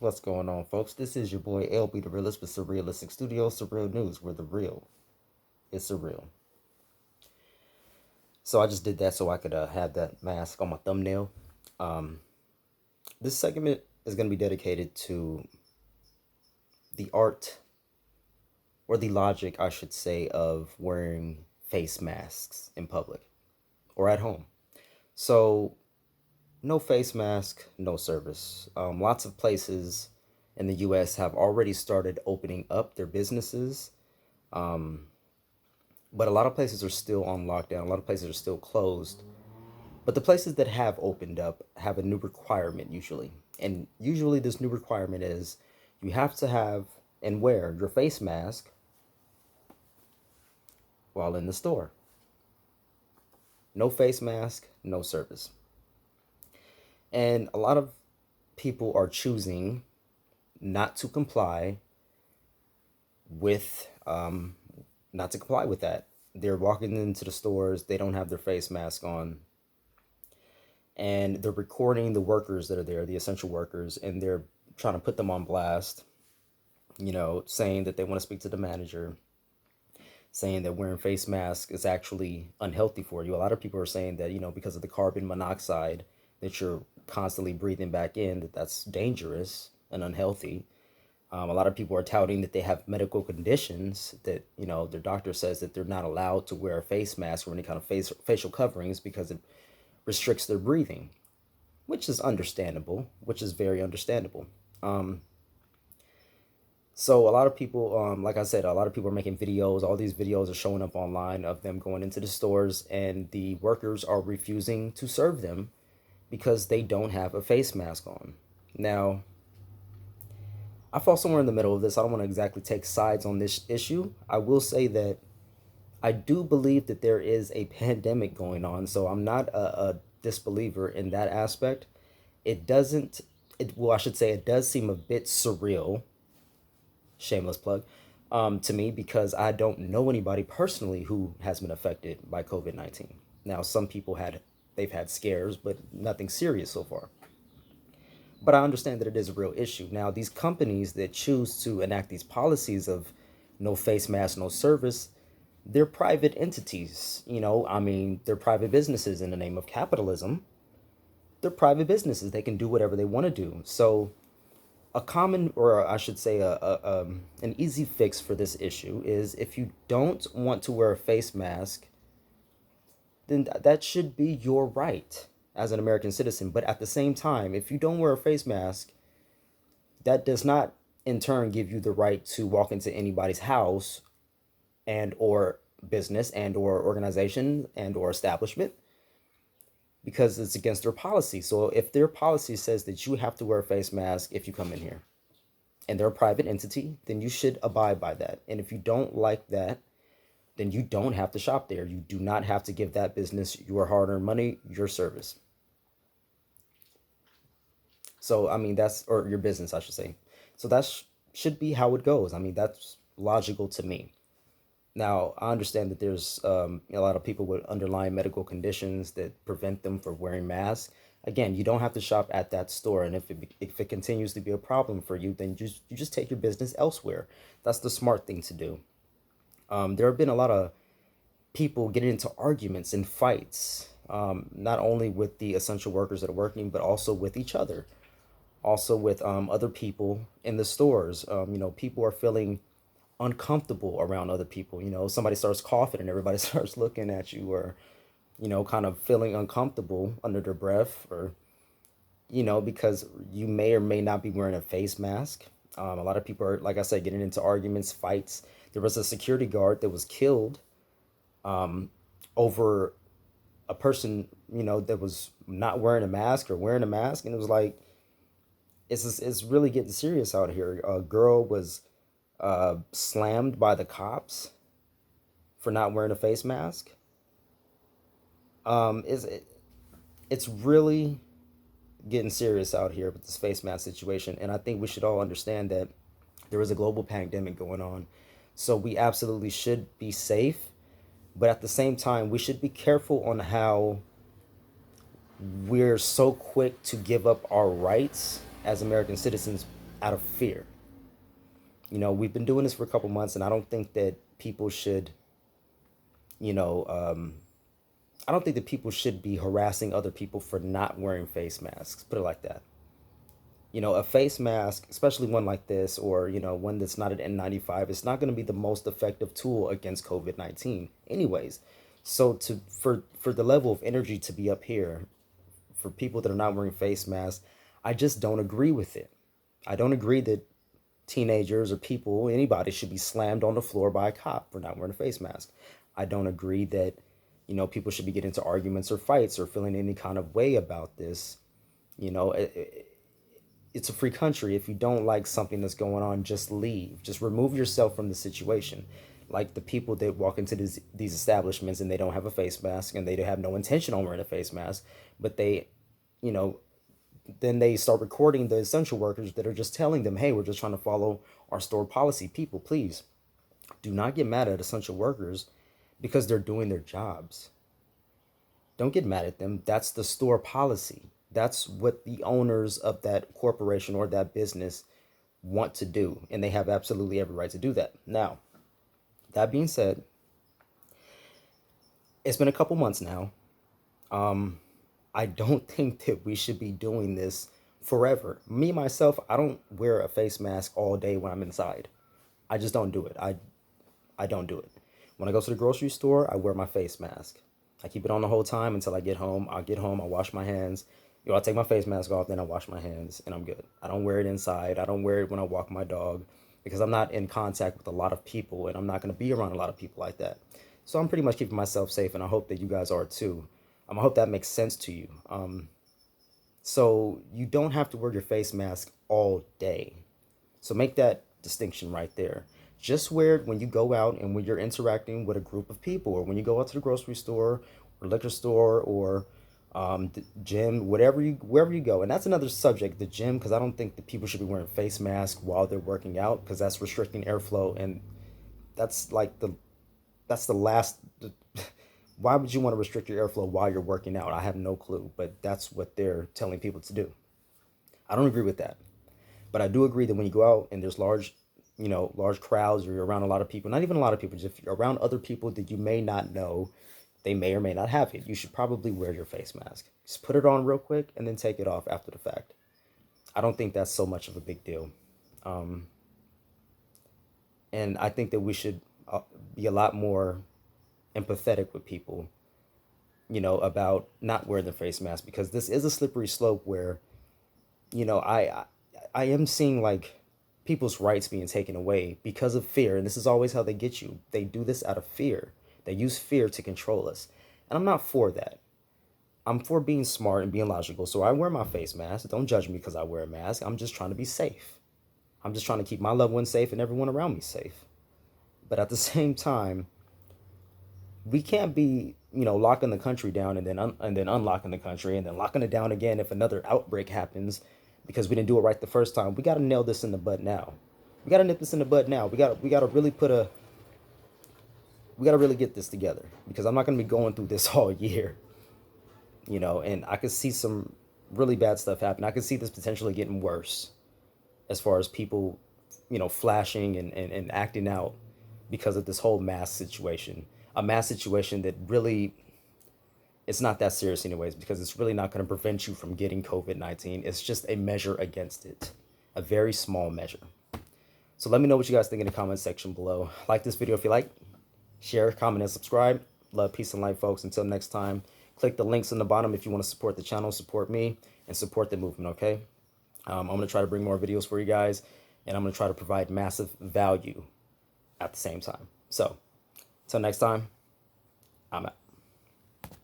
What's going on, folks? This is your boy LB the Realist with Surrealistic Studios, Surreal News, where the real is surreal. So I just did that so I could have that mask on my thumbnail. Um, this segment is going to be dedicated to the art, or the logic, I should say, of wearing face masks in public or at home. So, no face mask, no service. Lots of places in the US have already started opening up their businesses. Um, but a lot of places are still on lockdown. A lot of places are still closed. But the places that have opened up have a new requirement usually. And usually, this new requirement is you have to have and wear your face mask while in the store. No face mask, no service. And a lot of people are choosing not to comply with not to comply with that. They're walking into the stores, they don't have their face mask on, and they're recording the workers that are there, the essential workers, and they're trying to put them on blast, saying that they want to speak to the manager, saying that wearing face masks is actually unhealthy for you. A lot of people are saying that, because of the carbon monoxide that you're constantly breathing back in, that's dangerous and unhealthy. A lot of people are touting that they have medical conditions that, their doctor says that they're not allowed to wear a face mask or any kind of facial coverings because it restricts their breathing, which is understandable, which is very understandable. Um, so a lot of people, like I said, a lot of people are making videos. All these videos are showing up online of them going into the stores, and the workers are refusing to serve them because they don't have a face mask on. Now, I fall somewhere in the middle of this. I don't want to exactly take sides on this issue. I will say that I do believe that there is a pandemic going on, so I'm not a disbeliever in that aspect. It doesn't, well, I should say it does seem a bit surreal, shameless plug, to me because I don't know anybody personally who has been affected by COVID-19. Now, some people they've had scares, but nothing serious so far. But I understand that it is a real issue. Now, these companies that choose to enact these policies of no face mask, no service, they're private entities. They're private businesses in the name of capitalism. They're private businesses. They can do whatever they want to do. So, a common, or I should say, an easy fix for this issue is if you don't want to wear a face mask, then that should be your right as an American citizen. But at the same time, if you don't wear a face mask, that does not in turn give you the right to walk into anybody's house and or business and or organization and or establishment because it's against their policy. So if their policy says that you have to wear a face mask if you come in here and they're a private entity, then you should abide by that. And if you don't like that, then you don't have to shop there. You do not have to give that business your hard-earned money, your service. So, that's, or your business, I should say. So should be how it goes. That's logical to me. Now, I understand that there's a lot of people with underlying medical conditions that prevent them from wearing masks. Again, you don't have to shop at that store, and if it continues to be a problem for you, then you just take your business elsewhere. That's the smart thing to do. There have been a lot of people getting into arguments and fights, not only with the essential workers that are working, but also with each other, also with other people in the stores. People are feeling uncomfortable around other people. Somebody starts coughing and everybody starts looking at you, or kind of feeling uncomfortable under their breath, or because you may or may not be wearing a face mask. A lot of people are, like I said, getting into arguments, fights. There was a security guard that was killed over a person, that was not wearing a mask or wearing a mask, and it was like it's really getting serious out here. A girl was slammed by the cops for not wearing a face mask. Is it? It's really getting serious out here with this face mask situation, and I think we should all understand that there is a global pandemic going on, so we absolutely should be safe. But at the same time, we should be careful on how we're so quick to give up our rights as American citizens out of fear. We've been doing this for a couple months, and I don't think that people should, you know, I don't think that people should be harassing other people for not wearing face masks. Put it like that. A face mask, especially one like this, or, one that's not an N95, it's not going to be the most effective tool against COVID-19 anyways. So for the level of energy to be up here, for people that are not wearing face masks, I just don't agree with it. I don't agree that teenagers or people, anybody, should be slammed on the floor by a cop for not wearing a face mask. I don't agree that, people should be getting into arguments or fights or feeling any kind of way about this. It's a free country. If you don't like something that's going on, just leave. Just remove yourself from the situation. Like the people that walk into these establishments and they don't have a face mask and they have no intention on wearing a face mask, but they, you know, then they start recording the essential workers that are just telling them, hey, we're just trying to follow our store policy. People, please do not get mad at essential workers because they're doing their jobs. Don't get mad at them. That's the store policy. That's what the owners of that corporation or that business want to do. And they have absolutely every right to do that. Now, that being said, it's been a couple months now. I don't think that we should be doing this forever. Me, myself, I don't wear a face mask all day when I'm inside. I just don't do it. I don't do it. When I go to the grocery store, I wear my face mask. I keep it on the whole time until I get home. I'll get home, I'll wash my hands. I'll take my face mask off, then I'll wash my hands, and I'm good. I don't wear it inside. I don't wear it when I walk my dog because I'm not in contact with a lot of people, and I'm not going to be around a lot of people like that. So I'm pretty much keeping myself safe, and I hope that you guys are too. I hope that makes sense to you. So you don't have to wear your face mask all day. So make that distinction right there. Just wear it when you go out and when you're interacting with a group of people, or when you go out to the grocery store or liquor store or the gym, wherever you go. And that's another subject, the gym, because I don't think that people should be wearing face masks while they're working out, because that's restricting airflow, and that's like that's the last. Why would you want to restrict your airflow while you're working out? I have no clue, but that's what they're telling people to do. I don't agree with that, but I do agree that when you go out and there's large crowds, or you're around a lot of people, not even a lot of people, just if you're around other people that you may not know, they may or may not have it, you should probably wear your face mask. Just put it on real quick and then take it off after the fact. I don't think that's so much of a big deal. And I think that we should be a lot more empathetic with people, about not wearing the face mask, because this is a slippery slope where, I am seeing like people's rights being taken away because of fear. And this is always how they get you. They do this out of fear. They use fear to control us. And I'm not for that. I'm for being smart and being logical. So I wear my face mask. Don't judge me because I wear a mask. I'm just trying to be safe. I'm just trying to keep my loved ones safe and everyone around me safe. But at the same time, we can't be, locking the country down and then unlocking the country and then locking it down again if another outbreak happens because we didn't do it right the first time. We got to nail this in the bud now. We got to nip this in the bud now. We got to really we got to really get this together, because I'm not going to be going through this all year, and I could see some really bad stuff happen. I could see this potentially getting worse as far as people, flashing and acting out because of this whole mask situation. A mass situation that really, it's not that serious anyways, because it's really not going to prevent you from getting COVID-19. It's just a measure against it, a very small measure. So let me know what you guys think in the comment section below. Like this video if you like, share, comment, and subscribe. Love, peace, and light, folks. Until next time, click the links in the bottom if you want to support the channel, support me, and support the movement, okay? I'm going to try to bring more videos for you guys, and I'm going to try to provide massive value at the same time. So, until next time, I'm out.